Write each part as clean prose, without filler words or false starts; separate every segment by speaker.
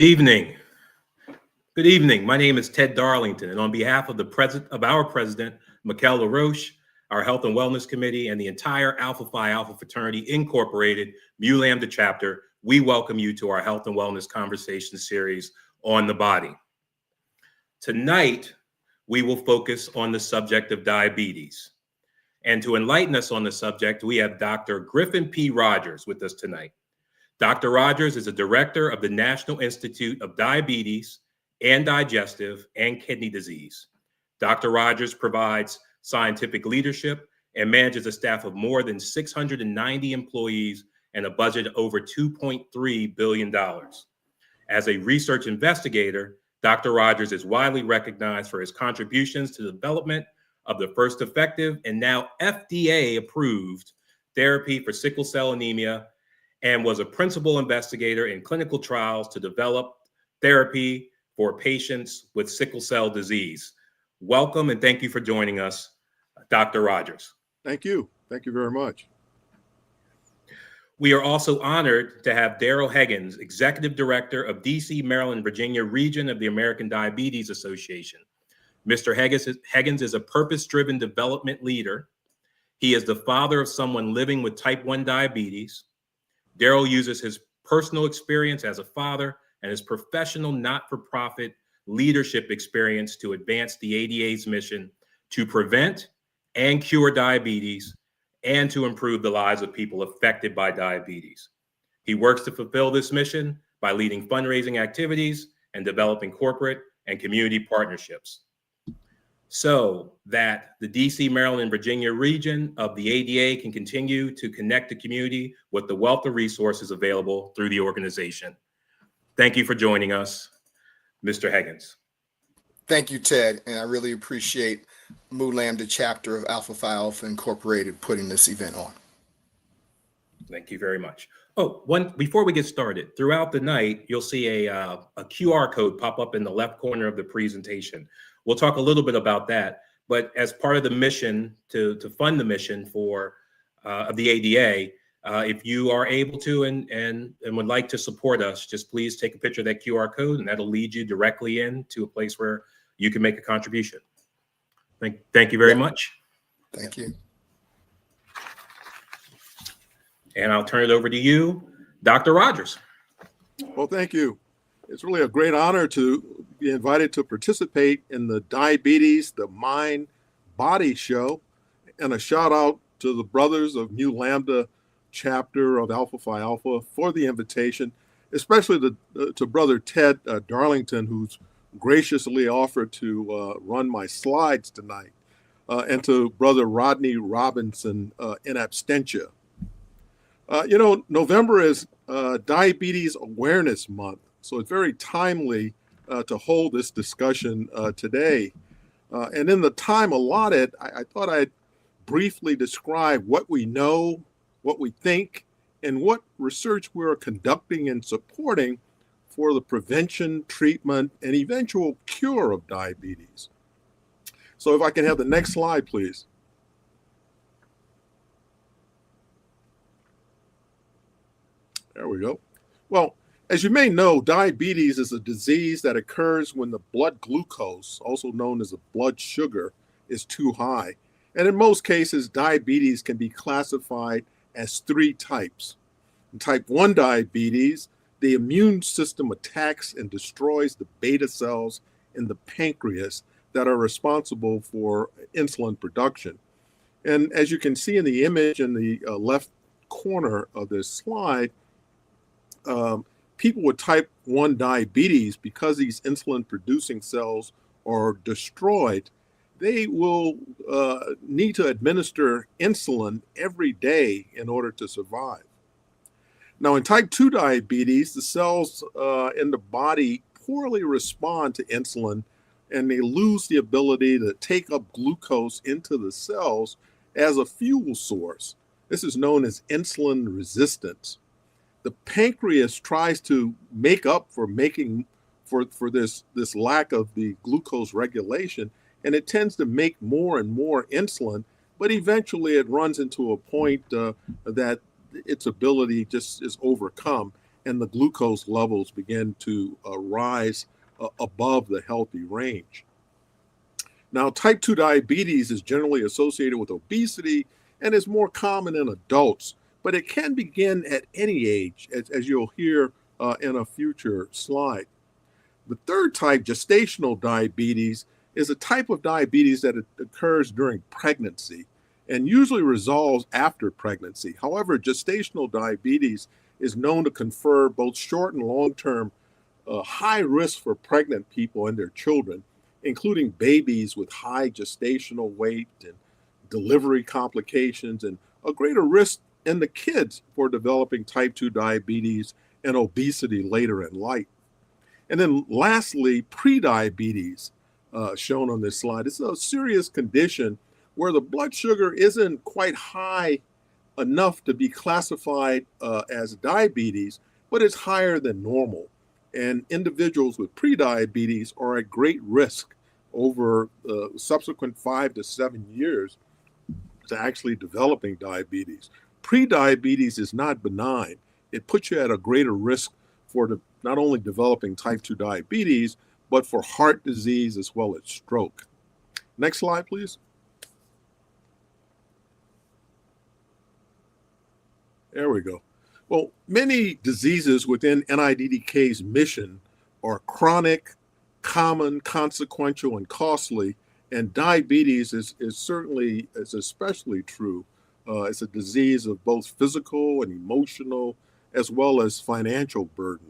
Speaker 1: Evening. Good evening. My name is Ted Darlington, and on behalf of our president, Mikel LaRoche, our Health and Wellness Committee, and the entire Alpha Phi Alpha Fraternity Incorporated Lambda Chapter, we welcome you to our Health and Wellness Conversation series on the body. Tonight, we will focus on the subject of diabetes. And to enlighten us on the subject, we have Dr. Griffin P. Rogers with us tonight. Dr. Rogers is a director of the National Institute of Diabetes and Digestive and Kidney Disease. Dr. Rogers provides scientific leadership and manages a staff of more than 690 employees and a budget of over $2.3 billion. As a research investigator, Dr. Rogers is widely recognized for his contributions to the development of the first effective and now FDA-approved therapy for sickle cell anemia, and was a principal investigator in clinical trials to develop therapy for patients with sickle cell disease. Welcome and thank you for joining us, Dr. Rogers.
Speaker 2: Thank you. Thank you very much.
Speaker 1: We are also honored to have Daryl Higgins, Executive Director of DC, Maryland, Virginia Region of the American Diabetes Association. Mr. Higgins is a purpose-driven development leader. He is the father of someone living with type 1 diabetes. Daryl uses his personal experience as a father and his professional not-for-profit leadership experience to advance the ADA's mission to prevent and cure diabetes and to improve the lives of people affected by diabetes. He works to fulfill this mission by leading fundraising activities and developing corporate and community partnerships, so that the DC, Maryland, and Virginia region of the ADA can continue to connect the community with the wealth of resources available through the organization. Thank you for joining us, Mr. Higgins.
Speaker 3: Thank you, Ted, and I really appreciate Lambda Chapter of Alpha Phi Alpha Incorporated putting this event on.
Speaker 1: Thank you very much. Before we get started, throughout the night, you'll see a QR code pop up in the left corner of the presentation. We'll talk a little bit about that, but as part of the mission to fund the mission of the ADA, if you are able to and would like to support us, just please take a picture of that QR code, and that'll lead you directly into a place where you can make a contribution. Thank you very much.
Speaker 3: Thank you.
Speaker 1: And I'll turn it over to you, Dr. Rogers.
Speaker 2: Well, thank you. It's really a great honor to be invited to participate in the Diabetes, the Mind, Body show, and a shout out to the brothers of Lambda Chapter of Alpha Phi Alpha for the invitation, especially to Brother Ted Darlington, who's graciously offered to run my slides tonight, and to Brother Rodney Robinson in absentia. November is Diabetes Awareness Month, so it's very timely to hold this discussion today. And in the time allotted, I thought I'd briefly describe what we know, what we think, and what research we're conducting and supporting for the prevention, treatment, and eventual cure of diabetes. So if I can have the next slide, please. There we go. Well, as you may know, diabetes is a disease that occurs when the blood glucose, also known as the blood sugar, is too high. And in most cases, diabetes can be classified as three types. In type 1 diabetes, the immune system attacks and destroys the beta cells in the pancreas that are responsible for insulin production. And as you can see in the image in the left corner of this slide, people with type 1 diabetes, because these insulin producing cells are destroyed, they will need to administer insulin every day in order to survive. Now, in type 2 diabetes, the cells in the body poorly respond to insulin, and they lose the ability to take up glucose into the cells as a fuel source. This is known as insulin resistance. The pancreas tries to make up for this lack of the glucose regulation, and it tends to make more and more insulin, but eventually it runs into a point that its ability just is overcome, and the glucose levels begin to rise above the healthy range. Now, type 2 diabetes is generally associated with obesity and is more common in adults, but it can begin at any age, as you'll hear in a future slide. The third type, gestational diabetes, is a type of diabetes that occurs during pregnancy and usually resolves after pregnancy. However, gestational diabetes is known to confer both short and long-term high risk for pregnant people and their children, including babies with high gestational weight and delivery complications, and a greater risk in the kids for developing type 2 diabetes and obesity later in life. And then lastly, prediabetes, shown on this slide. It's a serious condition where the blood sugar isn't quite high enough to be classified as diabetes, but it's higher than normal. And individuals with prediabetes are at great risk over subsequent 5 to 7 years to actually developing diabetes. Prediabetes is not benign. It puts you at a greater risk for not only developing type 2 diabetes, but for heart disease as well as stroke. Next slide, please. There we go. Well, many diseases within NIDDK's mission are chronic, common, consequential, and costly, and diabetes is especially true. It's a disease of both physical and emotional, as well as financial burden.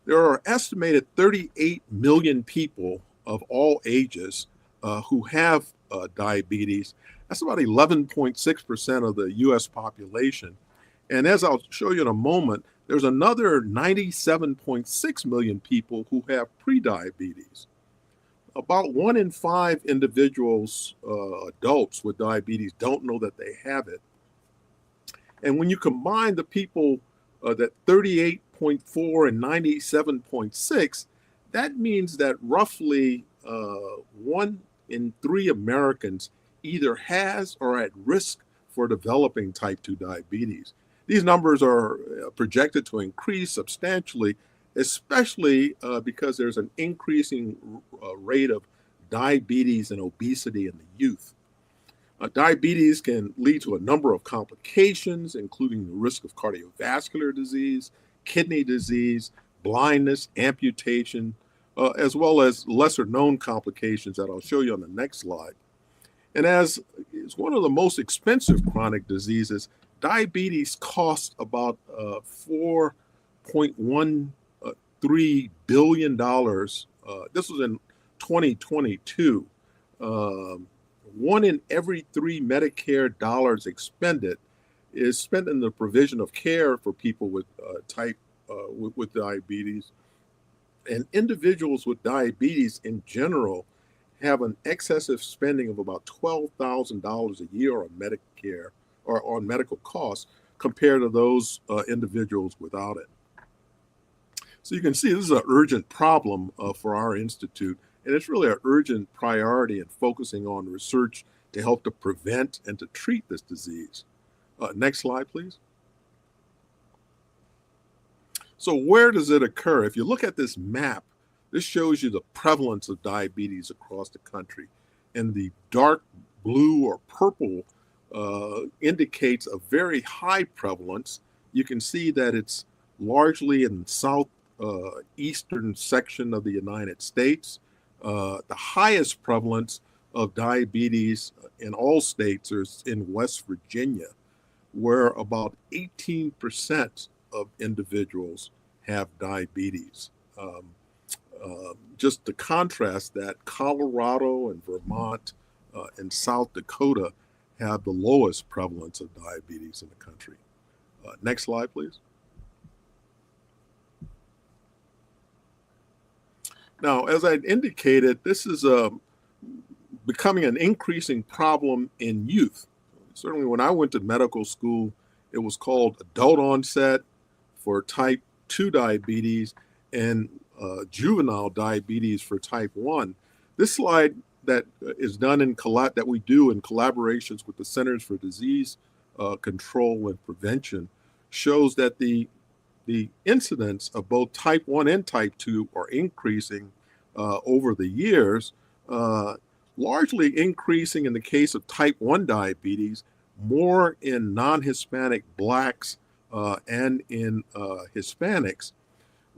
Speaker 2: There are estimated 38 million people of all ages who have diabetes. That's about 11.6% of the US population. And as I'll show you in a moment, there's another 97.6 million people who have prediabetes. About 1 in 5 individuals, adults with diabetes, don't know that they have it. And when you combine the people that 38.4 and 97.6, that means that roughly 1 in 3 Americans either has or are at risk for developing type 2 diabetes. These numbers are projected to increase substantially, especially because there's an increasing rate of diabetes and obesity in the youth. Diabetes can lead to a number of complications, including the risk of cardiovascular disease, kidney disease, blindness, amputation, as well as lesser known complications that I'll show you on the next slide. And as it's one of the most expensive chronic diseases, diabetes costs about $4.13 billion. This was in 2022. 1 in every 3 Medicare dollars expended is spent in the provision of care for people with with diabetes. And individuals with diabetes in general have an excessive spending of about $12,000 a year on Medicare or on medical costs compared to those individuals without it. So you can see this is an urgent problem for our institute, and it's really an urgent priority in focusing on research to help to prevent and to treat this disease. Next slide, please. So where does it occur? If you look at this map, this shows you the prevalence of diabetes across the country. And the dark blue or purple indicates a very high prevalence. You can see that it's largely in the southeastern section of the United States. The highest prevalence of diabetes in all states is in West Virginia, where about 18% of individuals have diabetes. Just to contrast that, Colorado and Vermont and South Dakota have the lowest prevalence of diabetes in the country. Next slide, please. Now, as I indicated, this is becoming an increasing problem in youth. Certainly when I went to medical school, it was called adult onset for type 2 diabetes and juvenile diabetes for type 1. This slide that is done that we do in collaborations with the Centers for Disease Control and Prevention shows that the the incidence of both type 1 and type 2 are increasing over the years, largely increasing in the case of type 1 diabetes, more in non-Hispanic Blacks and in Hispanics,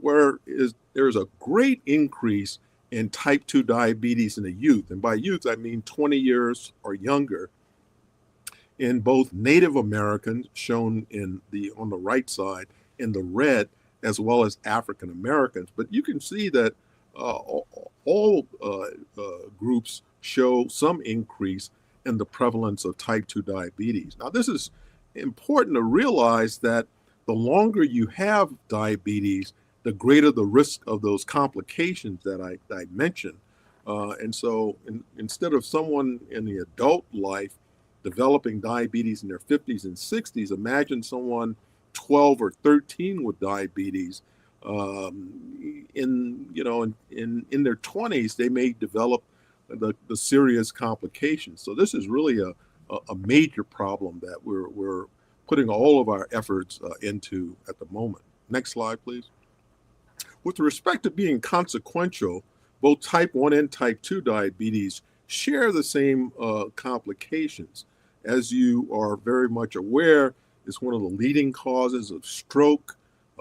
Speaker 2: where there's a great increase in type 2 diabetes in the youth. And by youth, I mean 20 years or younger, in both Native Americans, shown on the right side in the red, as well as African Americans. But you can see that all groups show some increase in the prevalence of type 2 diabetes. Now, this is important to realize that the longer you have diabetes, the greater the risk of those complications that I mentioned. And so instead of someone in the adult life developing diabetes in their 50s and 60s, imagine someone 12 or 13 with diabetes. In their 20s, they may develop the serious complications. So this is really a major problem that we're putting all of our efforts into at the moment. Next slide, please. With respect to being consequential, both type 1 and type 2 diabetes share the same complications. As you are very much aware, it's one of the leading causes of stroke,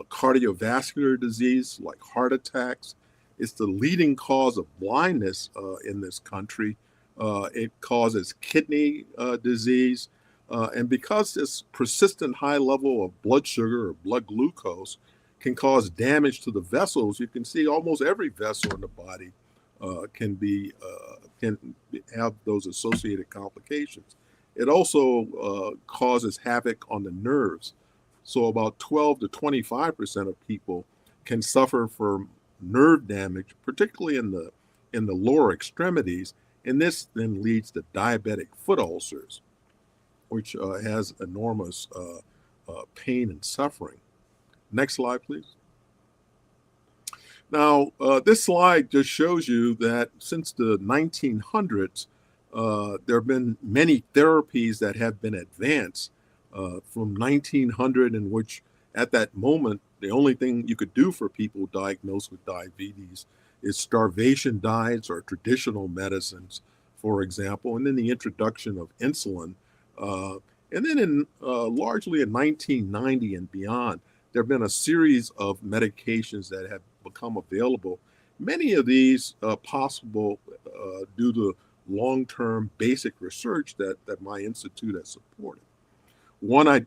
Speaker 2: cardiovascular disease like heart attacks. It's the leading cause of blindness in this country. It causes kidney disease. And because this persistent high level of blood sugar or blood glucose can cause damage to the vessels, you can see almost every vessel in the body can have those associated complications. It also causes havoc on the nerves. So about 12 to 25% of people can suffer from nerve damage, particularly in the lower extremities, and this then leads to diabetic foot ulcers, which has enormous pain and suffering. Next slide, please. Now, this slide just shows you that since the 1900s, there have been many therapies that have been advanced from 1900, in which at that moment, the only thing you could do for people diagnosed with diabetes is starvation diets or traditional medicines, for example, and then the introduction of insulin. And then largely in 1990 and beyond, there have been a series of medications that have become available. Many of these possible due to long-term basic research that my institute has supported. One I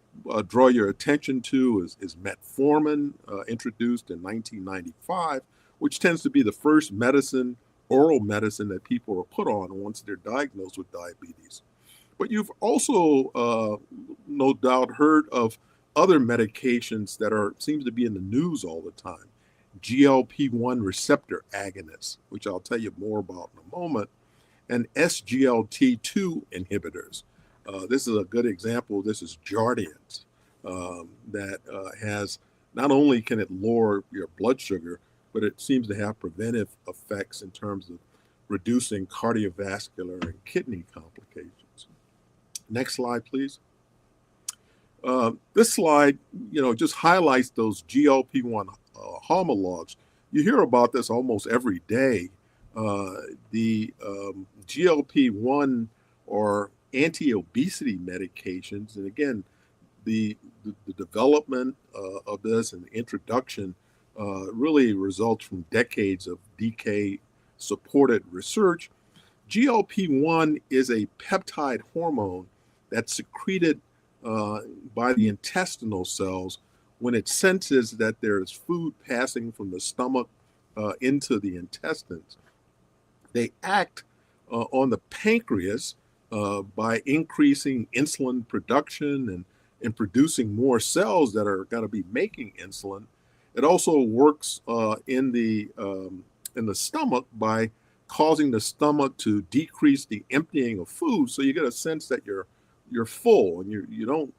Speaker 2: draw your attention to is metformin, introduced in 1995, which tends to be the first oral medicine that people are put on once they're diagnosed with diabetes. But you've also no doubt heard of other medications that seems to be in the news all the time. GLP-1 receptor agonists, which I'll tell you more about in a moment, and SGLT2 inhibitors. This is a good example. This is Jardiance, that has, not only can it lower your blood sugar, but it seems to have preventive effects in terms of reducing cardiovascular and kidney complications. Next slide, please. This slide, just highlights those GLP-1 homologs. You hear about this almost every day. The GLP-1 or anti-obesity medications, and again, the development of this and the introduction really results from decades of DK-supported research. GLP-1 is a peptide hormone that's secreted by the intestinal cells when it senses that there is food passing from the stomach into the intestines. They act on the pancreas by increasing insulin production and producing more cells that are going to be making insulin. It also works in the stomach by causing the stomach to decrease the emptying of food, so you get a sense that you're full and you don't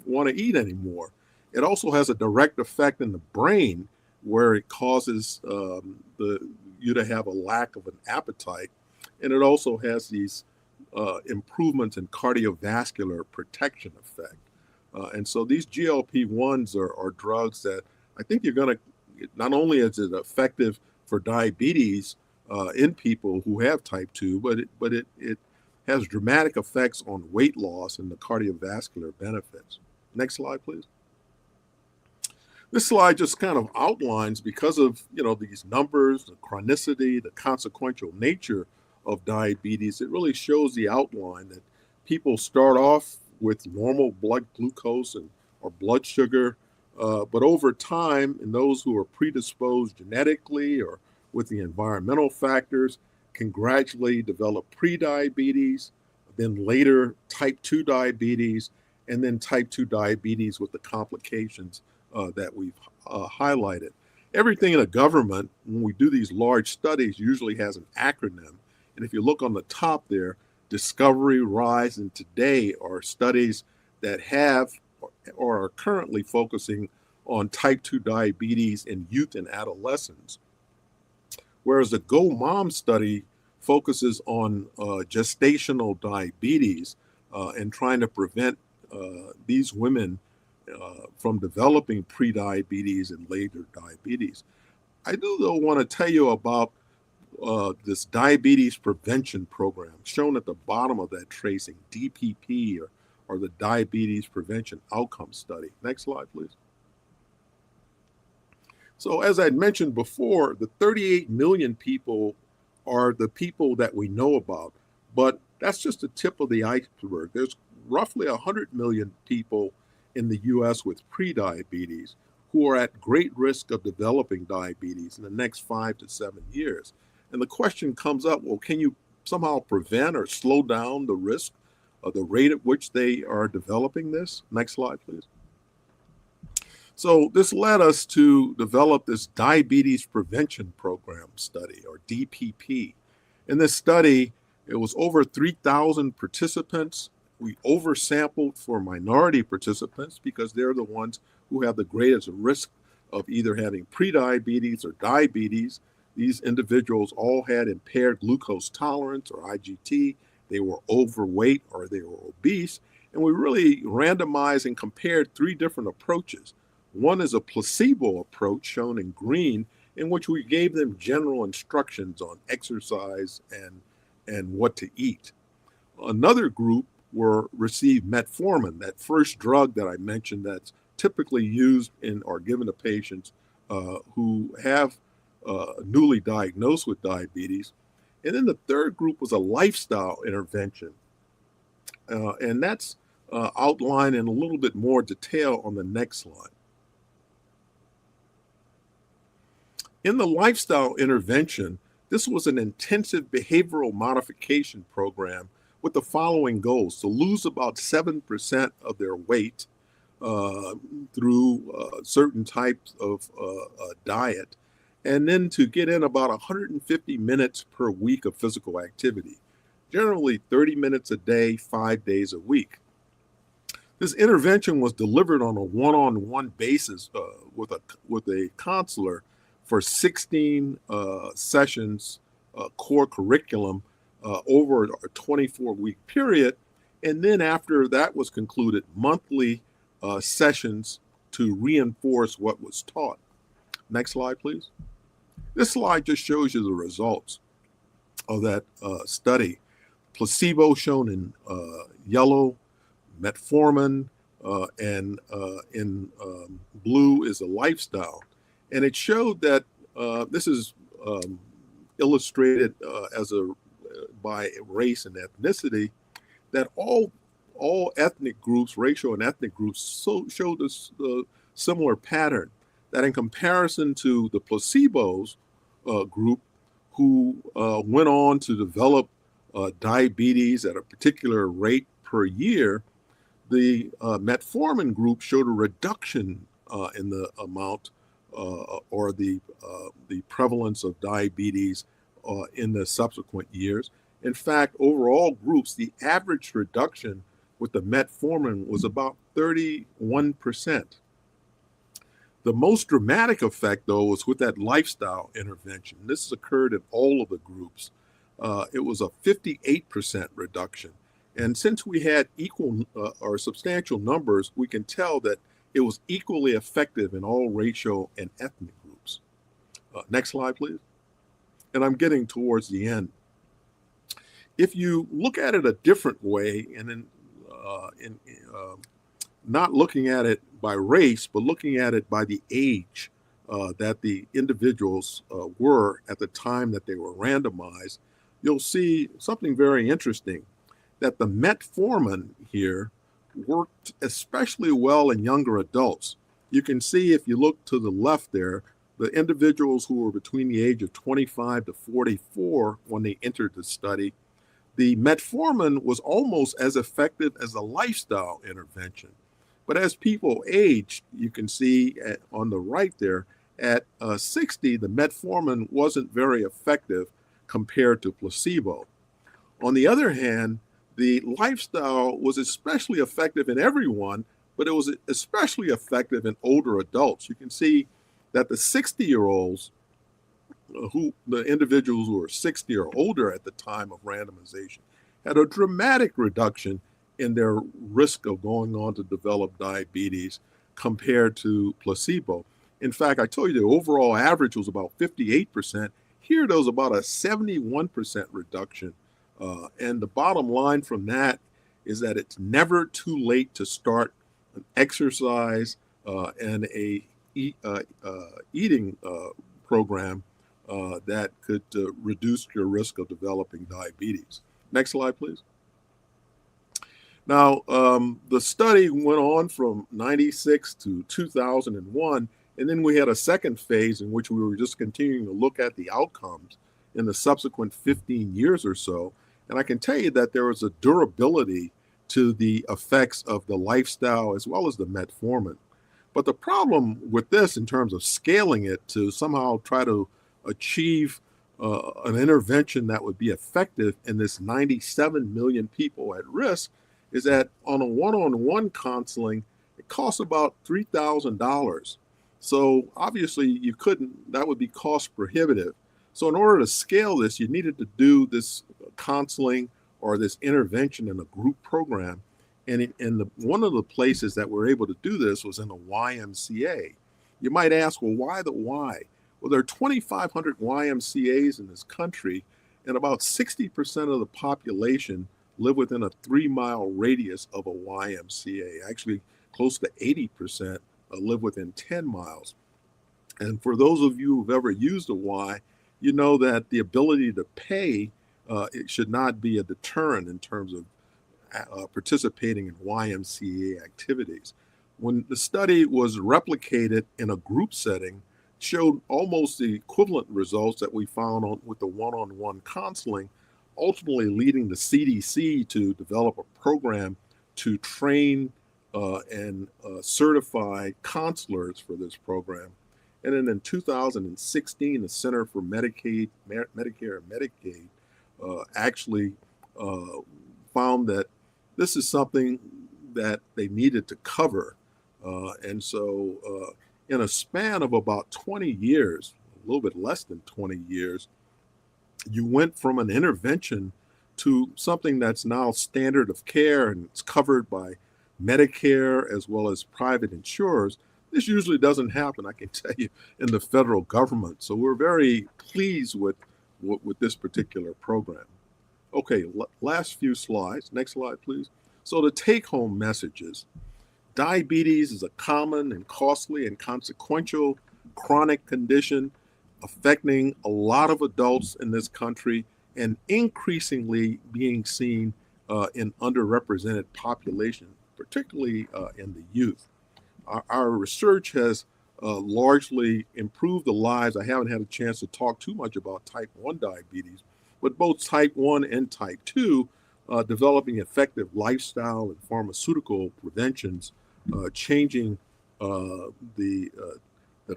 Speaker 2: want to eat anymore. It also has a direct effect in the brain, where it causes you to have a lack of an appetite, and it also has these improvements in cardiovascular protection effect. And so these GLP-1s are drugs that I think you're going to, not only is it effective for diabetes in people who have type 2, but it has dramatic effects on weight loss and the cardiovascular benefits. Next slide, please. This slide just kind of outlines, because of these numbers, the chronicity, the consequential nature of diabetes, it really shows the outline that people start off with normal blood glucose or blood sugar, but over time, in those who are predisposed genetically or with the environmental factors, can gradually develop prediabetes, then later type 2 diabetes, and then type 2 diabetes with the complications that we've highlighted. Everything in a government, when we do these large studies, usually has an acronym. And if you look on the top there, Discovery, Rise, and Today are studies that have or are currently focusing on type 2 diabetes in youth and adolescents. Whereas the Go Mom study focuses on gestational diabetes and trying to prevent these women from developing prediabetes and later diabetes. I do, though, want to tell you about this diabetes prevention program shown at the bottom of that tracing, DPP, or the Diabetes Prevention Outcome Study. Next slide, please. So as I mentioned before, the 38 million people are the people that we know about, but that's just the tip of the iceberg. There's roughly 100 million people in the US with prediabetes who are at great risk of developing diabetes in the next 5 to 7 years. And the question comes up, well, can you somehow prevent or slow down the risk of the rate at which they are developing this? Next slide, please. So this led us to develop this Diabetes Prevention Program study, or DPP. In this study, it was over 3,000 participants. We oversampled for minority participants because they're the ones who have the greatest risk of either having prediabetes or diabetes. These individuals all had impaired glucose tolerance, or IGT. They were overweight or they were obese. And we really randomized and compared 3 different approaches. One is a placebo approach, shown in green, in which we gave them general instructions on exercise and what to eat. Another group received metformin, that first drug that I mentioned that's typically used in or given to patients who have newly diagnosed with diabetes. And then the third group was a lifestyle intervention. And that's outlined in a little bit more detail on the next slide. In the lifestyle intervention, this was an intensive behavioral modification program with the following goals: to lose about 7% of their weight through certain types of diet, and then to get in about 150 minutes per week of physical activity, generally 30 minutes a day, 5 days a week. This intervention was delivered on a one-on-one basis with a counselor for 16 sessions, core curriculum over a 24-week period. And then after that was concluded, monthly sessions to reinforce what was taught. Next slide, please. This slide just shows you the results of that study. Placebo shown in yellow, metformin, and in blue is a lifestyle. And it showed that this is illustrated by race and ethnicity, that all ethnic groups, racial and ethnic groups, showed this similar pattern, that in comparison to the placebos group, who went on to develop diabetes at a particular rate per year, the metformin group showed a reduction in the amount or the prevalence of diabetes in the subsequent years. In fact, overall groups, the average reduction with the metformin was about 31%. The most dramatic effect, though, was with that lifestyle intervention. This has occurred in all of the groups. It was a 58% reduction. And since we had equal or substantial numbers, we can tell that it was equally effective in all racial and ethnic groups. Next slide, please. And I'm getting towards the end. If you look at it a different way, and then not looking at it by race, but looking at it by the age that the individuals were at the time that they were randomized, you'll see something very interesting, that the metformin here worked especially well in younger adults. You can see if you look to the left there, the individuals who were between the age of 25 to 44 when they entered the study, the metformin was almost as effective as a lifestyle intervention. But as people aged, you can see on the right there, at 60, the metformin wasn't very effective compared to placebo. On the other hand, the lifestyle was especially effective in everyone, but it was especially effective in older adults. You can see that the 60-year-olds, the individuals who were 60 or older at the time of randomization, had a dramatic reduction in their risk of going on to develop diabetes compared to placebo. In fact, I told you the overall average was about 58%. Here, there was about a 71% reduction. And the bottom line from that is that it's never too late to start an exercise and a eating program that could reduce your risk of developing diabetes. Next slide, please. Now, the study went on from 96 to 2001, and then we had a second phase in which we were just continuing to look at the outcomes in the subsequent 15 years or so. And I can tell you that there was a durability to the effects of the lifestyle as well as the metformin. But the problem with this, in terms of scaling it to somehow try to achieve an intervention that would be effective in this 97 million people at risk, is that on a one-on-one counseling, it costs about $3,000. So obviously you couldn't, that would be cost prohibitive. So in order to scale this, you needed to do this counseling or this intervention in a group program. And one of the places that we're able to do this was in the YMCA. You might ask, well, why the Y? Well, there are 2,500 YMCAs in this country, and about 60% of the population live within a 3-mile radius of a YMCA. Actually, close to 80% live within 10 miles. And for those of you who've ever used a Y, you know that the ability to pay, it should not be a deterrent in terms of participating in YMCA activities. When the study was replicated in a group setting, showed almost the equivalent results that we found with the one-on-one counseling, ultimately leading the CDC to develop a program to train and certify counselors for this program. And then in 2016, the Center for Medicare and Medicaid actually found that this is something that they needed to cover. And so in a span of about 20 years, a little bit less than 20 years, you went from an intervention to something that's now standard of care and it's covered by Medicare as well as private insurers. This usually doesn't happen, I can tell you, in the federal government. So we're very pleased with this particular program. Okay, last few slides. Next slide, please. So the take-home messages. Diabetes is a common and costly and consequential chronic condition affecting a lot of adults in this country and increasingly being seen in underrepresented population, particularly in the youth. Our research has largely improved the lives. I haven't had a chance to talk too much about type 1 diabetes, but both type 1 and type 2, developing effective lifestyle and pharmaceutical preventions, changing the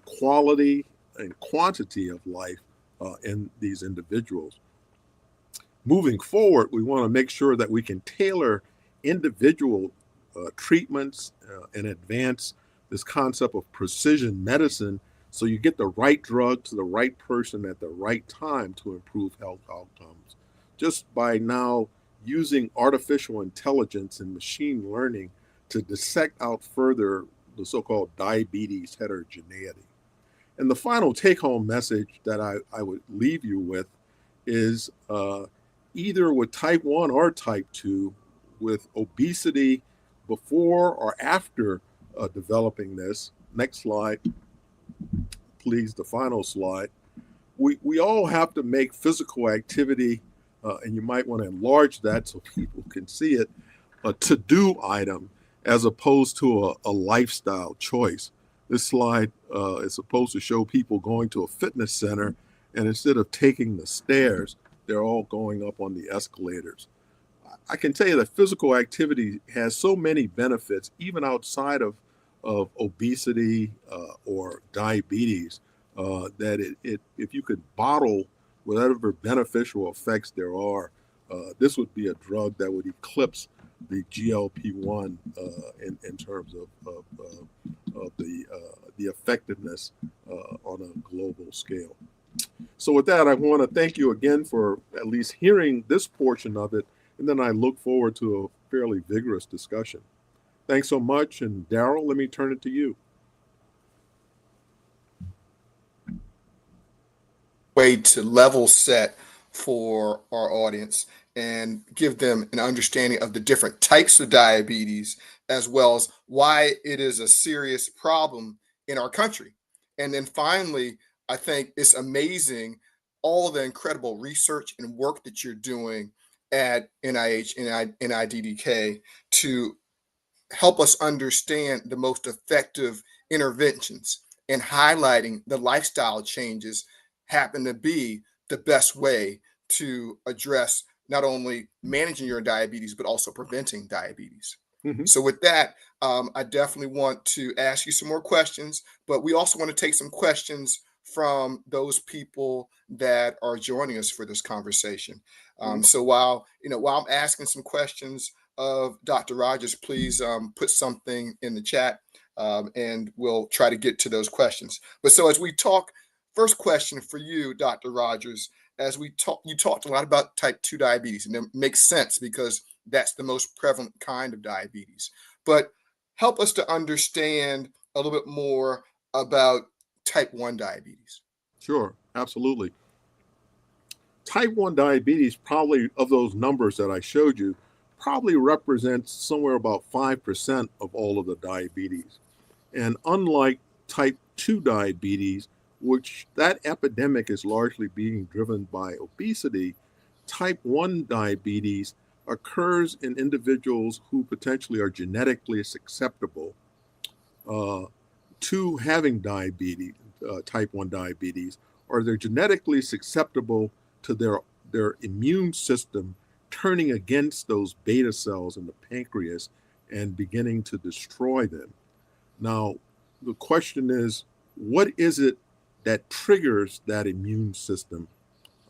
Speaker 2: quality and quantity of life in these individuals. Moving forward, we want to make sure that we can tailor individual treatments and advance this concept of precision medicine so you get the right drug to the right person at the right time to improve health outcomes. Just by now using artificial intelligence and machine learning to dissect out further the so-called diabetes heterogeneity. And the final take-home message that I would leave you with is either with type 1 or type 2, with obesity before or after developing this. Next slide, please, the final slide. We all have to make physical activity, and you might want to enlarge that so people can see it, a to-do item as opposed to a lifestyle choice. This slide is supposed to show people going to a fitness center, and instead of taking the stairs, they're all going up on the escalators. I can tell you that physical activity has so many benefits, even outside of obesity or diabetes, that if you could bottle whatever beneficial effects there are, this would be a drug that would eclipse the GLP-1 in terms of the effectiveness on a global scale. So with that, I want to thank you again for at least hearing this portion of it, and then I look forward to a fairly vigorous discussion. Thanks so much, and Daryl, let me turn it to you.
Speaker 3: Way to level set for our audience and give them an understanding of the different types of diabetes, as well as why it is a serious problem in our country. And then finally, I think it's amazing all of the incredible research and work that you're doing at NIH and NIDDK to help us understand the most effective interventions, and highlighting the lifestyle changes happen to be the best way to address not only managing your diabetes, but also preventing diabetes.
Speaker 2: Mm-hmm.
Speaker 3: So with that, I definitely want to ask you some more questions, but we also want to take some questions from those people that are joining us for this conversation. So while I'm asking some questions of Dr. Rogers, please put something in the chat, and we'll try to get to those questions. But so as we talk, first question for you, Dr. Rogers, as we talk, you talked a lot about type 2 diabetes, and it makes sense because that's the most prevalent kind of diabetes. But help us to understand a little bit more about type 1 diabetes.
Speaker 2: Sure, absolutely. Type 1 diabetes, probably of those numbers that I showed you, probably represents somewhere about 5% of all of the diabetes. And unlike type 2 diabetes, which that epidemic is largely being driven by obesity, type 1 diabetes occurs in individuals who potentially are genetically susceptible to having diabetes, type 1 diabetes, or they're genetically susceptible to their immune system turning against those beta cells in the pancreas and beginning to destroy them. Now, the question is, what is it that triggers that immune system?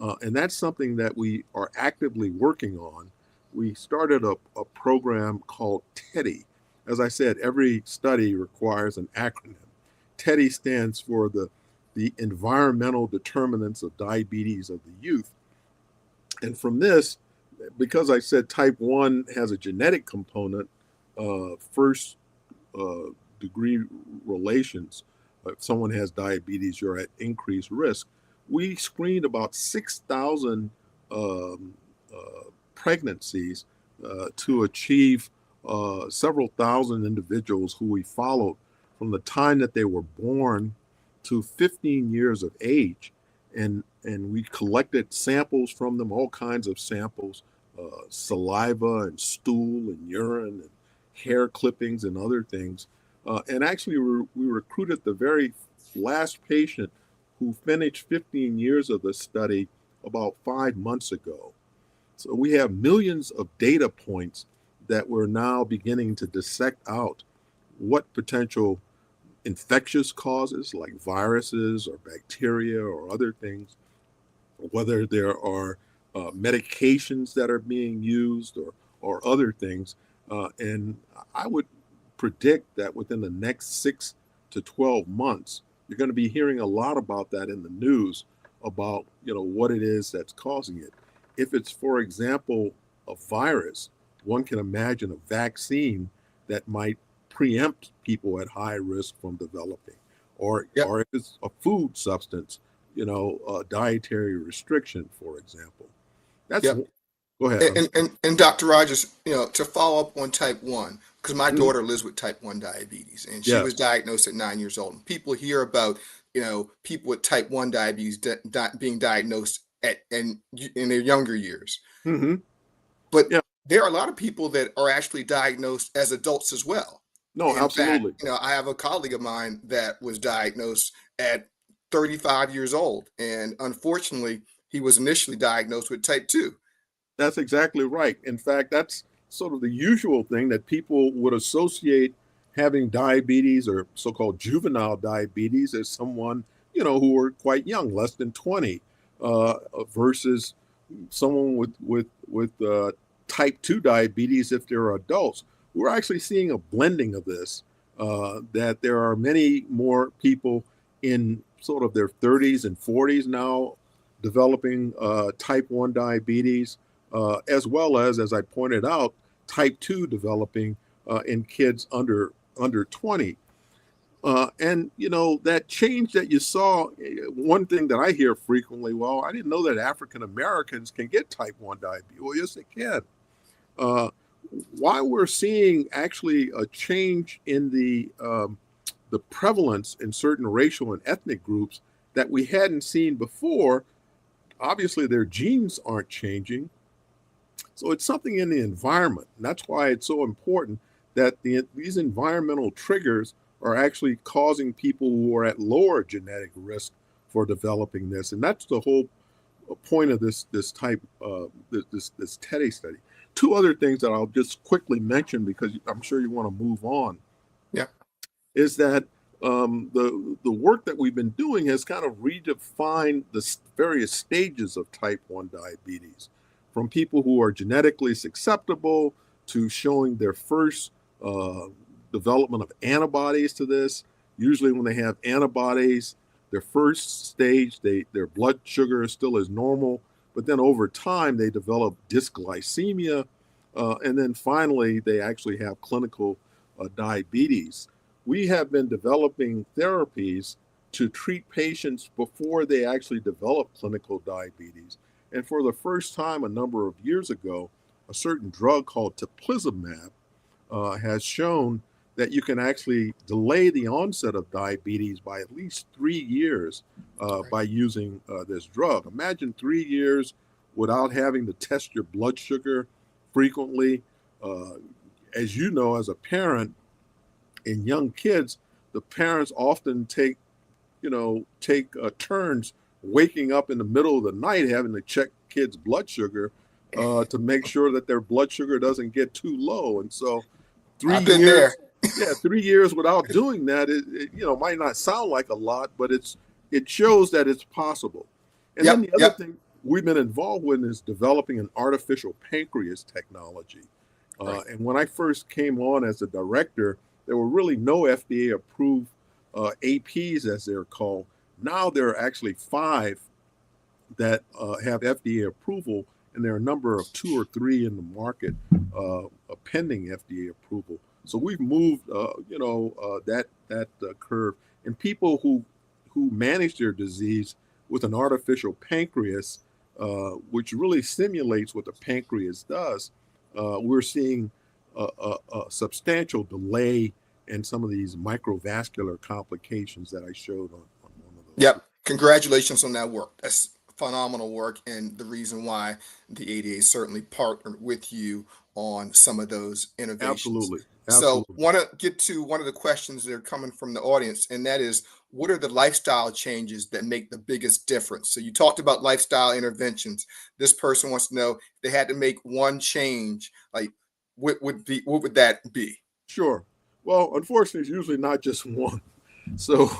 Speaker 2: And that's something that we are actively working on. We started a program called TEDDY. As I said, every study requires an acronym. TEDDY stands for the environmental determinants of diabetes of the youth. And from this, because I said type 1 has a genetic component, first degree relations, if someone has diabetes, you're at increased risk. We screened about 6,000 pregnancies to achieve several thousand individuals who we followed from the time that they were born to 15 years of age. And we collected samples from them, all kinds of samples, saliva and stool and urine and hair clippings and other things. And actually, we recruited the very last patient who finished 15 years of the study about 5 months ago. So we have millions of data points that we're now beginning to dissect out what potential infectious causes like viruses or bacteria or other things, whether there are medications that are being used or other things. And I would predict that within the next 6 to 12 months, you're going to be hearing a lot about that in the news about, what it is that's causing it. If it's, for example, a virus, one can imagine a vaccine that might preempt people at high risk from developing, or
Speaker 3: Yep.
Speaker 2: or if it's a food substance, a dietary restriction, for example. That's
Speaker 3: Yep.
Speaker 2: Go ahead.
Speaker 3: And Dr. Rogers, to follow up on type 1, because my
Speaker 2: Mhm.
Speaker 3: daughter lives with type 1 diabetes, and she
Speaker 2: Yes.
Speaker 3: was diagnosed at 9 years old. And people hear about, people with type 1 diabetes being diagnosed in their younger years.
Speaker 2: Hmm.
Speaker 3: But
Speaker 2: Yeah.
Speaker 3: there are a lot of people that are actually diagnosed as adults as well.
Speaker 2: No,
Speaker 3: In fact,
Speaker 2: absolutely.
Speaker 3: I have a colleague of mine that was diagnosed at 35 years old. And unfortunately, he was initially diagnosed with type 2.
Speaker 2: That's exactly right. In fact, that's sort of the usual thing that people would associate having diabetes or so-called juvenile diabetes as someone, who are quite young, less than 20, versus someone with type 2 diabetes if they're adults. We're actually seeing a blending of this, that there are many more people in sort of their 30s and 40s now developing type 1 diabetes, as well as I pointed out, type 2 developing in kids under 20. And that change that you saw, one thing that I hear frequently, well, I didn't know that African Americans can get type 1 diabetes. Well, yes, they can. Why we're seeing actually a change in the prevalence in certain racial and ethnic groups that we hadn't seen before, obviously their genes aren't changing. So it's something in the environment. And that's why it's so important that these environmental triggers are actually causing people who are at lower genetic risk for developing this. And that's the whole point of this TEDdy study. Two other things that I'll just quickly mention because I'm sure you want to move on.
Speaker 3: Yeah.
Speaker 2: Is that the work that we've been doing has kind of redefined the various stages of type 1 diabetes, from people who are genetically susceptible to showing their first development of antibodies to this. Usually when they have antibodies, their first stage, their blood sugar still is normal, but then over time they develop dysglycemia, and then finally they actually have clinical diabetes. We have been developing therapies to treat patients before they actually develop clinical diabetes. And for the first time a number of years ago, a certain drug called teplizumab has shown that you can actually delay the onset of diabetes by at least 3 years by using this drug. Imagine 3 years without having to test your blood sugar frequently. As you know, as a parent, in young kids, the parents often take turns waking up in the middle of the night having to check kids' blood sugar to make sure that their blood sugar doesn't get too low. And so 3
Speaker 3: I've been
Speaker 2: years,
Speaker 3: there.
Speaker 2: 3 years without doing that, it might not sound like a lot, but it shows that it's possible. And then the other thing we've been involved with is developing an artificial pancreas technology. And when I first came on as a director, there were really no FDA approved APs, as they're called. Now there are actually 5 that have FDA approval, and there are a number of 2 or 3 in the market pending FDA approval. So we've moved, that curve. And people who manage their disease with an artificial pancreas, which really simulates what the pancreas does, we're seeing a substantial delay in some of these microvascular complications that I showed on one of those.
Speaker 3: Yep. Congratulations on that work. That's phenomenal work, and the reason why the ADA certainly partnered with you on some of those innovations.
Speaker 2: Absolutely.
Speaker 3: So, want to get to one of the questions that are coming from the audience, and that is, what are the lifestyle changes that make the biggest difference? So, you talked about lifestyle interventions. This person wants to know if they had to make one change, like what would that be?
Speaker 2: Sure. Well, unfortunately, it's usually not just one. So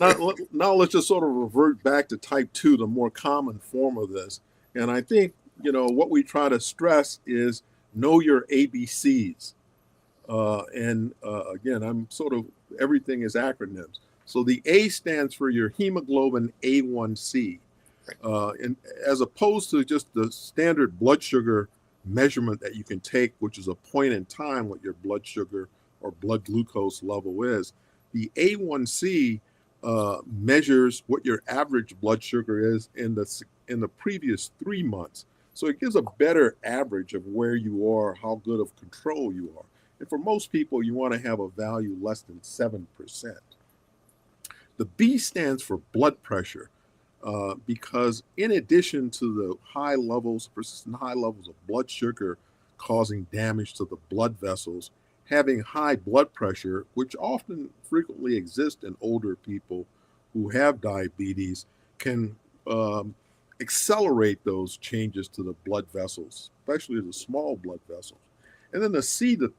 Speaker 2: now let's just sort of revert back to type 2, the more common form of this. And I think, what we try to stress is know your ABCs. Again, I'm sort of, everything is acronyms. So the A stands for your hemoglobin A1C. And as opposed to just the standard blood sugar measurement that you can take, which is a point in time what your blood sugar or blood glucose level is. The A1C measures what your average blood sugar is in the previous 3 months. So it gives a better average of where you are, how good of control you are. And for most people, you want to have a value less than 7%. The B stands for blood pressure, because in addition to the persistent high levels of blood sugar causing damage to the blood vessels, having high blood pressure, which frequently exists in older people who have diabetes, can accelerate those changes to the blood vessels, especially the small blood vessels. And then the C, the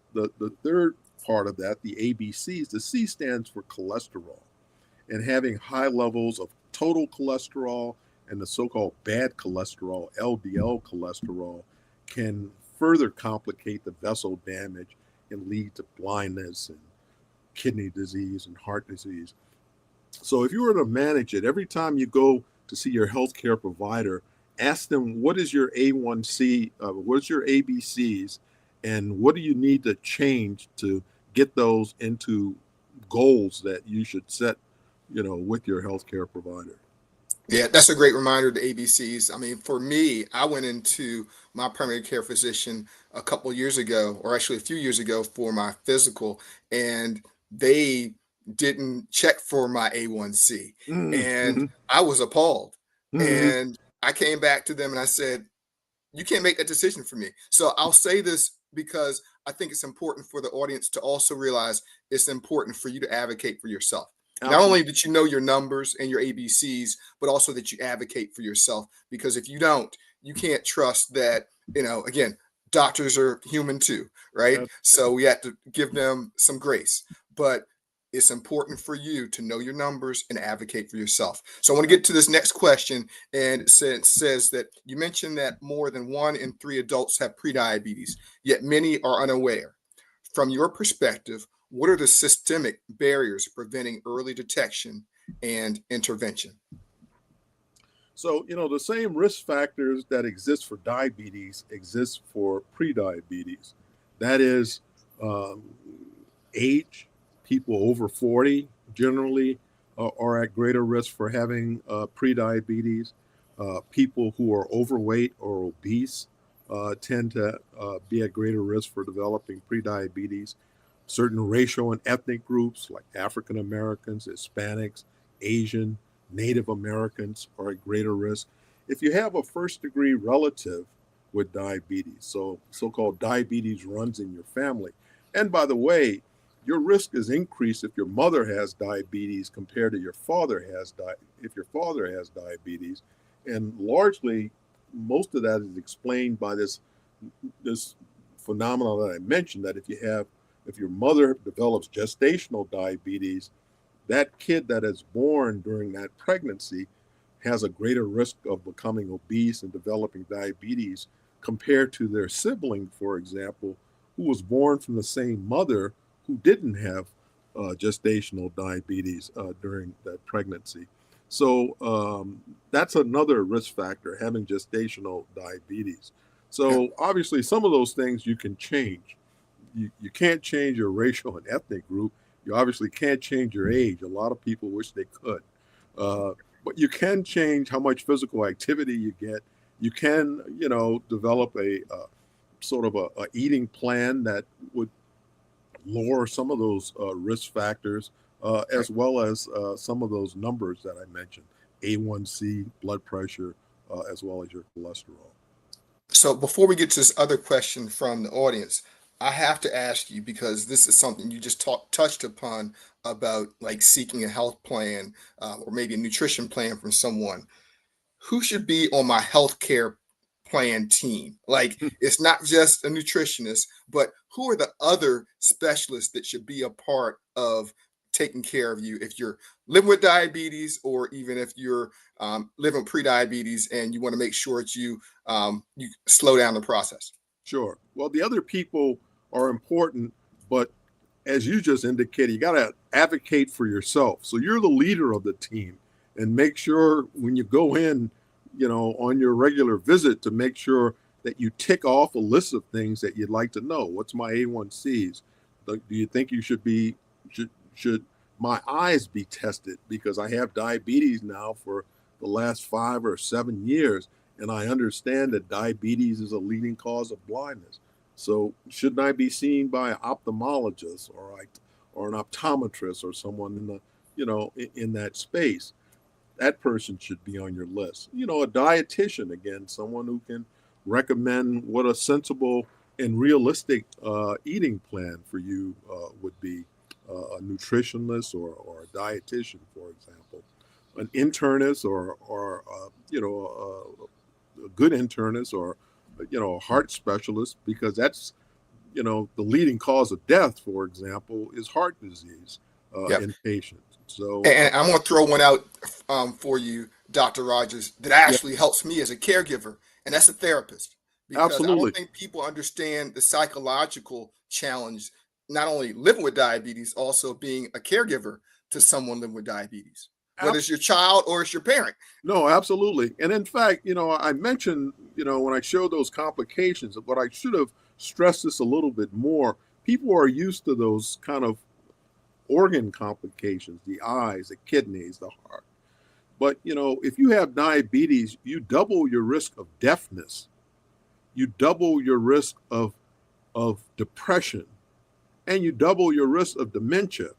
Speaker 2: third part of that, the ABCs, the C stands for cholesterol. And having high levels of total cholesterol and the so-called bad cholesterol, LDL cholesterol, can further complicate the vessel damage and lead to blindness and kidney disease and heart disease. So if you were to manage it, every time you go to see your healthcare provider, ask them, what is your A1C, what's your ABCs, and what do you need to change to get those into goals that you should set, with your healthcare provider.
Speaker 3: Yeah, that's a great reminder, the ABCs. I mean, for me, I went into my primary care physician a couple years ago, or actually a few years ago, for my physical, and they didn't check for my A1C. And I was appalled. And I came back to them and I said, you can't make that decision for me. So I'll say this because I think it's important for the audience to also realize it's important for you to advocate for yourself. Not only that you know your numbers and your ABCs, but also that you advocate for yourself. Because if you don't, you can't trust that, again, doctors are human too, right? So we have to give them some grace. But it's important for you to know your numbers and advocate for yourself. So I want to get to this next question. And it says that you mentioned that more than 1 in 3 adults have prediabetes, yet many are unaware. From your perspective, what are the systemic barriers preventing early detection and intervention?
Speaker 2: So, the same risk factors that exist for diabetes exist for prediabetes. That is age. People over 40 generally are at greater risk for having prediabetes. People who are overweight or obese tend to be at greater risk for developing prediabetes. Certain racial and ethnic groups like African Americans, Hispanics, Asian, Native Americans are at greater risk. If you have a first-degree relative with diabetes, so-called diabetes runs in your family. And by the way, your risk is increased if your mother has diabetes compared to your father if your father has diabetes. And largely, most of that is explained by this phenomenon that I mentioned, that if your mother develops gestational diabetes, that kid that is born during that pregnancy has a greater risk of becoming obese and developing diabetes compared to their sibling, for example, who was born from the same mother who didn't have gestational diabetes during that pregnancy. So that's another risk factor, having gestational diabetes. So obviously some of those things you can change. You can't change your racial and ethnic group. You obviously can't change your age. A lot of people wish they could. But you can change how much physical activity you get. You can, develop a sort of a eating plan that would lower some of those risk factors, as well as some of those numbers that I mentioned, A1C, blood pressure, as well as your cholesterol.
Speaker 3: So before we get to this other question from the audience, I have to ask you, because this is something you just touched upon about like seeking a health plan or maybe a nutrition plan from someone. Who should be on my healthcare plan team? Like, it's not just a nutritionist, but who are the other specialists that should be a part of taking care of you if you're living with diabetes, or even if you're living with prediabetes and you want to make sure that you slow down the process?
Speaker 2: Sure. Well, the other people are important, but as you just indicated, you got to advocate for yourself. So you're the leader of the team, and make sure when you go in, on your regular visit, to make sure that you tick off a list of things that you'd like to know. What's my A1Cs? Do you think you should my eyes be tested because I have diabetes now for the last 5 or 7 years, and I understand that diabetes is a leading cause of blindness. So shouldn't I be seen by an ophthalmologist or an optometrist or someone in the in that space? That person should be on your list. A dietitian, again, someone who can recommend what a sensible and realistic eating plan for you would be. A nutritionist or a dietitian, for example, an internist or a good internist or a heart specialist, because that's the leading cause of death, for example, is heart disease
Speaker 3: Yep.
Speaker 2: in patients. So,
Speaker 3: And I'm going to throw one out for you, Dr. Rogers, that actually helps me as a caregiver, and that's a therapist. Because I
Speaker 2: absolutely.
Speaker 3: don't think people understand the psychological challenge, not only living with diabetes, also being a caregiver to someone living with diabetes, whether it's your child or it's your parent.
Speaker 2: No, absolutely. And in fact, I mentioned, when I showed those complications, but I should have stressed this a little bit more. People are used to those kind of organ complications, the eyes, the kidneys, the heart. But, if you have diabetes, you double your risk of deafness. You double your risk of depression, and you double your risk of dementia.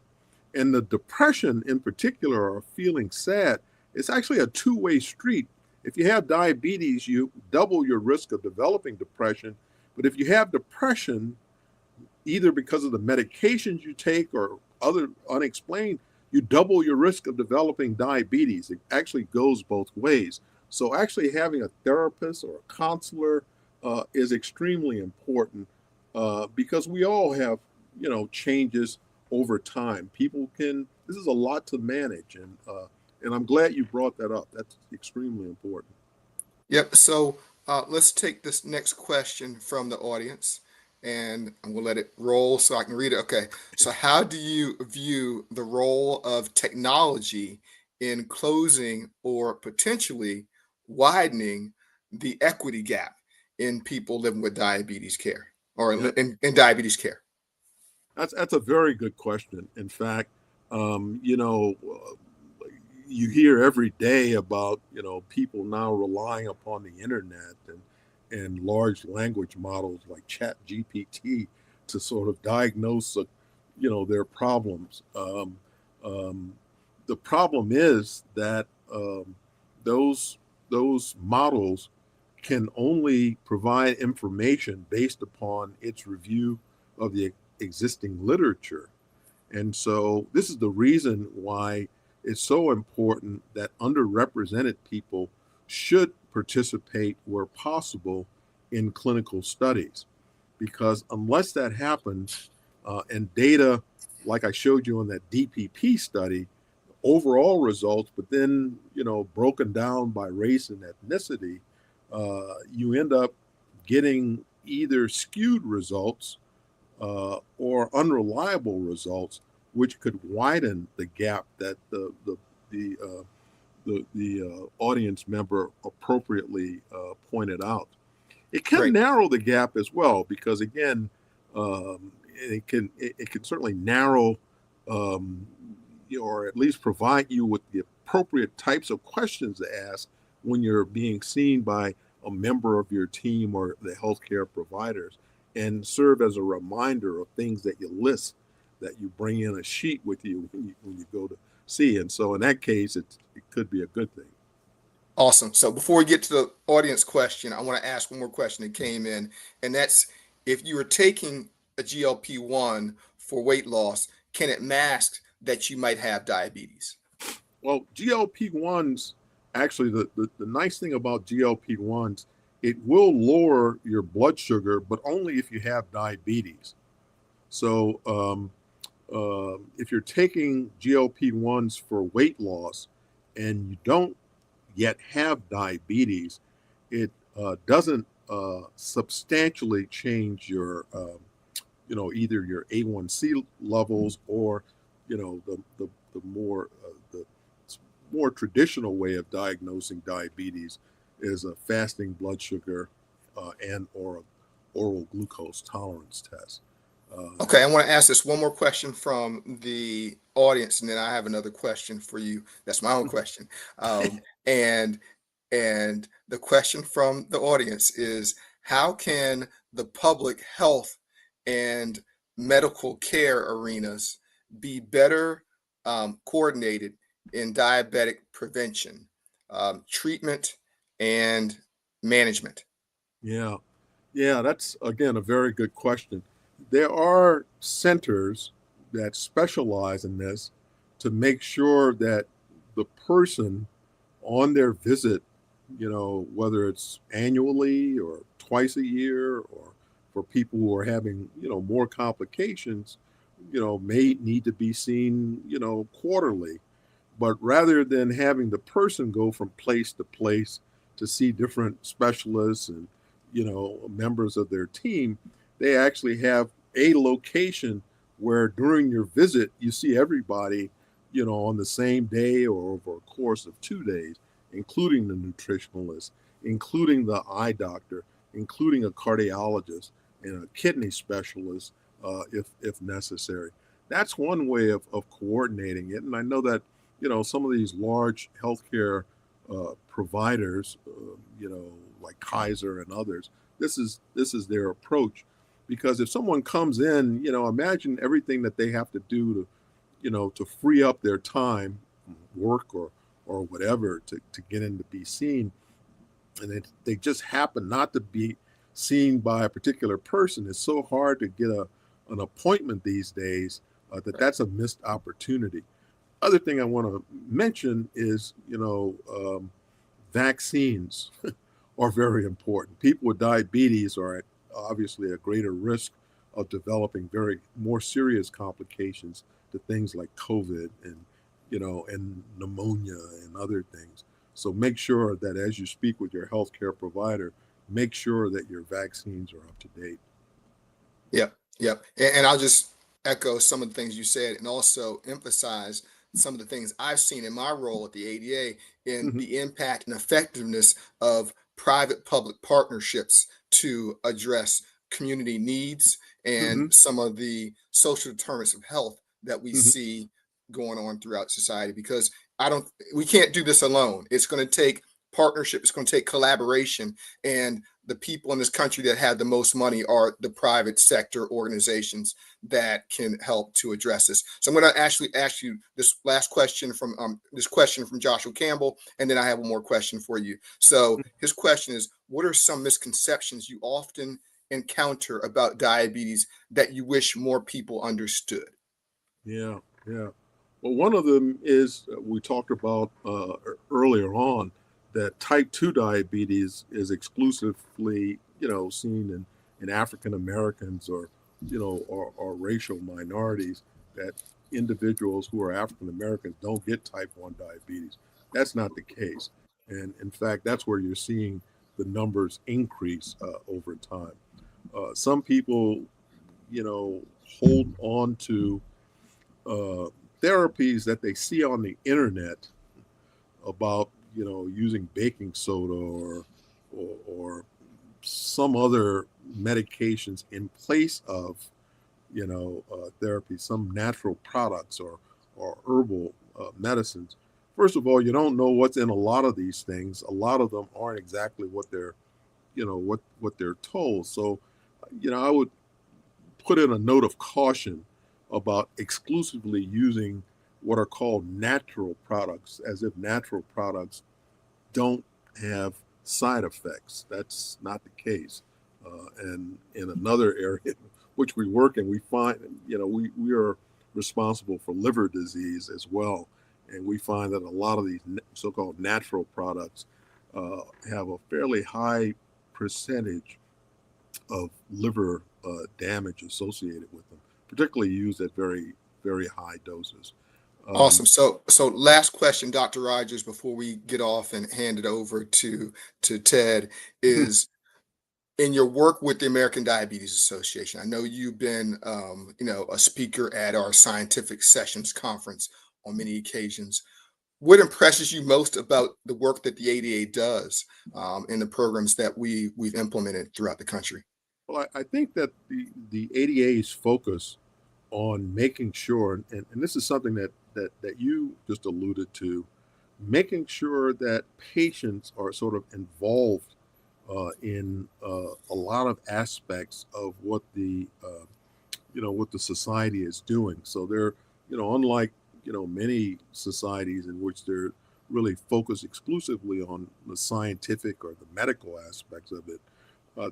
Speaker 2: And the depression in particular, or feeling sad, it's actually a two-way street. If you have diabetes, you double your risk of developing depression. But if you have depression, either because of the medications you take or other unexplained, you double your risk of developing diabetes. It actually goes both ways. So actually having a therapist or a counselor is extremely important because we all have, changes over time. This is a lot to manage. And I'm glad you brought that up. That's extremely important.
Speaker 3: Yep. So let's take this next question from the audience, and I'm going to let it roll so I can read it. Okay. So how do you view the role of technology in closing or potentially widening the equity gap in people living with diabetes care or in diabetes care?
Speaker 2: That's a very good question. In fact, you hear every day about people now relying upon the internet and large language models like Chat GPT to sort of diagnose their problems. The problem is that those models can only provide information based upon its review of the existing literature. And so this is the reason why it's so important that underrepresented people should participate where possible in clinical studies. Because unless that happens, and data, like I showed you on that DPP study, overall results, but then, broken down by race and ethnicity, you end up getting either skewed results or unreliable results, which could widen the gap that the audience member appropriately pointed out. It can
Speaker 3: Great.
Speaker 2: narrow the gap as well, because again, it can certainly narrow, or at least provide you with the appropriate types of questions to ask when you're being seen by a member of your team or the healthcare providers, and serve as a reminder of things that you list, that you bring in a sheet with you when you go to see. And so in that case, it could be a good thing.
Speaker 3: Awesome. So before we get to the audience question, I want to ask one more question that came in, and that's if you were taking a GLP-1 for weight loss, can it mask that you might have diabetes?
Speaker 2: Well, GLP-1s, actually, the nice thing about GLP-1s, it will lower your blood sugar, but only if you have diabetes. So if you're taking GLP-1s for weight loss and you don't yet have diabetes, it doesn't substantially change your, either your A1C levels or, the more traditional way of diagnosing diabetes is a fasting blood sugar and oral glucose tolerance test.
Speaker 3: Okay, I want to ask this one more question from the audience, and then I have another question for you. That's my own question. And the question from the audience is, how can the public health and medical care arenas be better coordinated in diabetic prevention, treatment, and management?
Speaker 2: Yeah, yeah, that's again a very good question. There are centers that specialize in this to make sure that the person on their visit, whether it's annually or twice a year, or for people who are having, more complications, may need to be seen, quarterly. But rather than having the person go from place to place to see different specialists and, members of their team, they actually have a location where during your visit, you see everybody, on the same day or over a course of 2 days, including the nutritionalist, including the eye doctor, including a cardiologist and a kidney specialist, if necessary. That's one way of coordinating it. And I know that, some of these large healthcare providers, like Kaiser and others, this is their approach. Because if someone comes in, imagine everything that they have to do to, to free up their time, work or whatever, to get in to be seen. And they just happen not to be seen by a particular person. It's so hard to get an appointment these days that's a missed opportunity. Other thing I want to mention is, vaccines are very important. People with diabetes are at obviously a greater risk of developing very more serious complications to things like COVID and pneumonia and other things. So make sure that as you speak with your healthcare provider, make sure that your vaccines are up to date.
Speaker 3: Yep, yep. And I'll just echo some of the things you said and also emphasize some of the things I've seen in my role at the ADA in
Speaker 2: Mhm.
Speaker 3: the impact and effectiveness of private-public partnerships to address community needs and
Speaker 2: Mhm.
Speaker 3: some of the social determinants of health that we
Speaker 2: Mhm.
Speaker 3: see going on throughout society. Because we can't do this alone. It's going to take partnership. It's going to take collaboration. And the people in this country that have the most money are the private sector organizations that can help to address this. So I'm going to actually ask you this last question from Joshua Campbell, and then I have one more question for you. So his question is, what are some misconceptions you often encounter about diabetes that you wish more people understood?
Speaker 2: Yeah, yeah. Well, one of them is we talked about earlier on that type 2 diabetes is exclusively, seen in African Americans or racial minorities, that individuals who are African Americans don't get type 1 diabetes. That's not the case. And in fact, that's where you're seeing the numbers increase over time. Some people, hold on to uh, therapies that they see on the internet about using baking soda or some other medications in place of therapy, some natural products or herbal medicines. First of all, you don't know what's in a lot of these things. A lot of them aren't exactly what they're what they're told. So I would put in a note of caution about exclusively using what are called natural products, as if natural products don't have side effects. That's not the case. And in another area which we work in, we find, we are responsible for liver disease as well. And we find that a lot of these so-called natural products have a fairly high percentage of liver damage associated with them, particularly used at very, very high doses.
Speaker 3: Awesome. So last question, Dr. Rogers, before we get off and hand it over to Ted, is in your work with the American Diabetes Association. I know you've been, a speaker at our scientific sessions conference on many occasions. what impresses you most about the work that the ADA does in the programs that we've implemented throughout the country?
Speaker 2: Well, I think that the ADA's focus on making sure, and this is something that you just alluded to, making sure that patients are sort of involved in a lot of aspects of what the what the society is doing. So they're, unlike many societies in which they're really focused exclusively on the scientific or the medical aspects of it,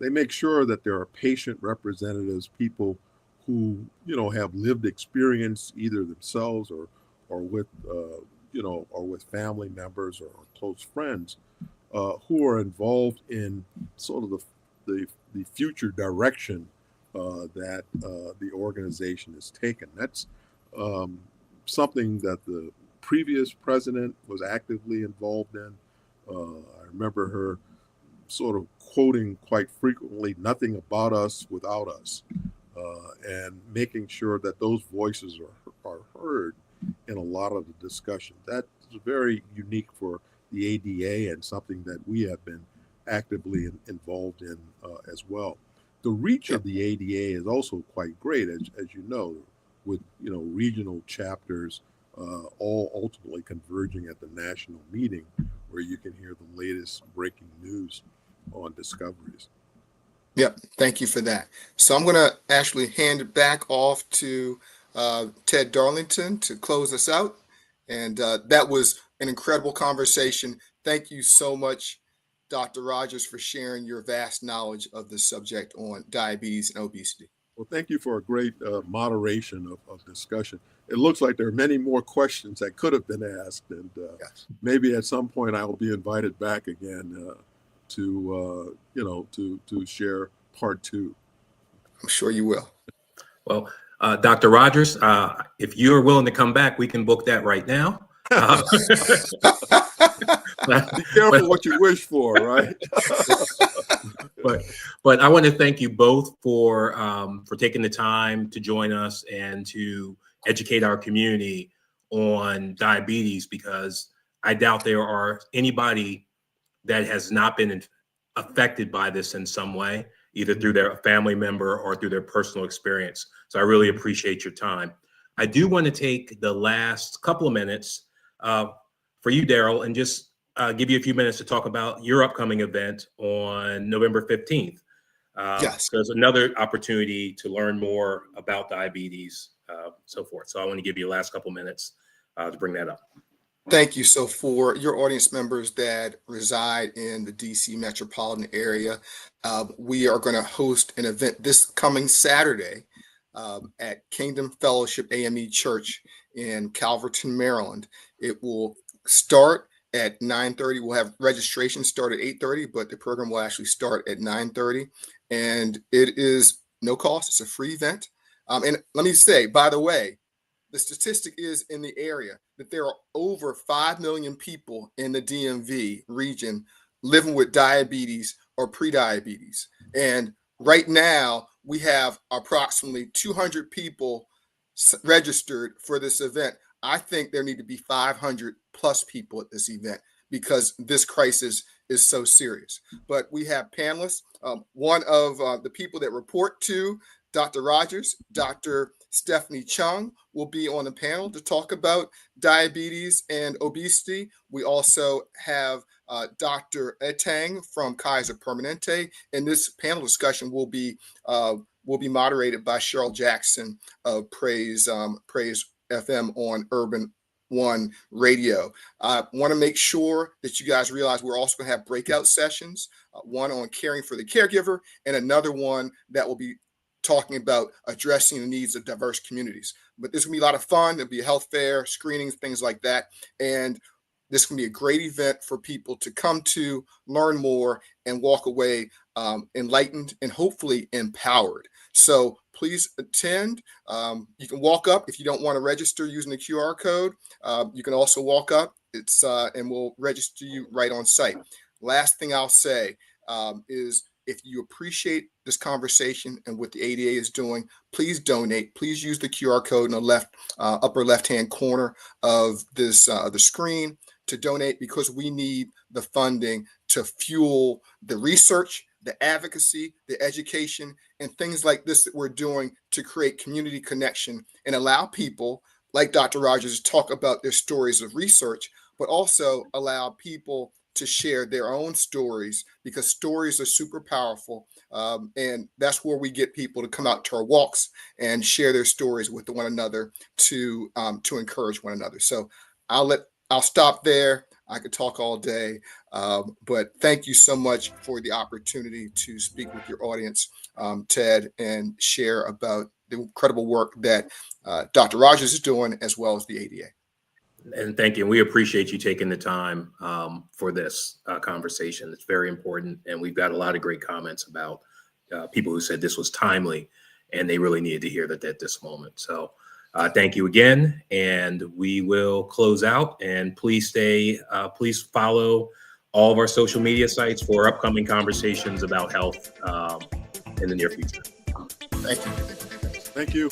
Speaker 2: they make sure that there are patient representatives, people who have lived experience either themselves or with or with family members or close friends who are involved in sort of the future direction that the organization has taken. That's something that the previous president was actively involved in. I remember her sort of quoting quite frequently, "Nothing about us without us," and making sure that those voices are heard in a lot of the discussion. That's very unique for the ADA and something that we have been actively involved in as well. The reach of the ADA is also quite great, as you know, with regional chapters all ultimately converging at the national meeting, where you can hear the latest breaking news on discoveries.
Speaker 3: Yep, thank you for that. So I'm going to actually hand it back off to Ted Darlington to close us out. And that was an incredible conversation. Thank you so much, Dr. Rogers, for sharing your vast knowledge of the subject on diabetes and obesity.
Speaker 2: Well, thank you for a great moderation of discussion. It looks like there are many more questions that could have been asked, and
Speaker 3: Yes.
Speaker 2: maybe at some point I will be invited back again to share part 2.
Speaker 3: I'm sure you will.
Speaker 1: Well, Dr. Rogers, if you're willing to come back, we can book that right now.
Speaker 2: Be careful what you wish for, right?
Speaker 1: But I want to thank you both for taking the time to join us and to educate our community on diabetes, because I doubt there are anybody that has not been affected by this in some way, either through their family member or through their personal experience. So I really appreciate your time. I do want to take the last couple of minutes for you, Daryl, and just give you a few minutes to talk about your upcoming event on November 15th.
Speaker 3: Yes.
Speaker 1: There's another opportunity to learn more about diabetes, so forth. So I want to give you the last couple minutes to bring that up.
Speaker 3: Thank you. So for your audience members that reside in the DC metropolitan area, we are going to host an event this coming Saturday at Kingdom Fellowship AME Church in Calverton, Maryland. It will start at 9:30. We'll have registration start at 8:30, but the program will actually start at 9:30. And it is no cost. It's a free event. And let me say, by the way, the statistic is in the area that there are over 5 million people in the DMV region living with diabetes or prediabetes. And right now, we have approximately 200 people registered for this event. I think there need to be 500 plus people at this event because this crisis is so serious. But we have panelists. One of the people that report to Dr. Rogers, Dr. Stephanie Chung, will be on the panel to talk about diabetes and obesity. We also have Dr. Etang from Kaiser Permanente, and this panel discussion will be moderated by Cheryl Jackson of Praise FM on Urban One Radio. I want to make sure that you guys realize we're also going to have breakout sessions, one on caring for the caregiver and another one that will be talking about addressing the needs of diverse communities. But this will be a lot of fun. There'll be a health fair, screenings, things like that. And this can be a great event for people to come to, learn more, and walk away enlightened and hopefully empowered. So please attend. You can walk up if you don't want to register using the QR code. You can also walk up. And we'll register you right on site. Last thing I'll say is if you appreciate this conversation and what the ADA is doing, please donate. Please use the QR code in the left upper left-hand corner of this the screen to donate, because we need the funding to fuel the research, the advocacy, the education, and things like this that we're doing to create community connection and allow people like Dr. Rogers to talk about their stories of research, but also allow people to share their own stories, because stories are super powerful. And that's where we get people to come out to our walks and share their stories with one another to encourage one another. So I'll stop there. I could talk all day, but thank you so much for the opportunity to speak with your audience, Ted, and share about the incredible work that Dr. Rogers is doing, as well as the ADA.
Speaker 1: And thank you. We appreciate you taking the time for this conversation. It's very important. And we've got a lot of great comments about people who said this was timely and they really needed to hear that at this moment. So thank you again. And we will close out, and please please follow all of our social media sites for upcoming conversations about health in the near future.
Speaker 3: Thank you.
Speaker 2: Thank you.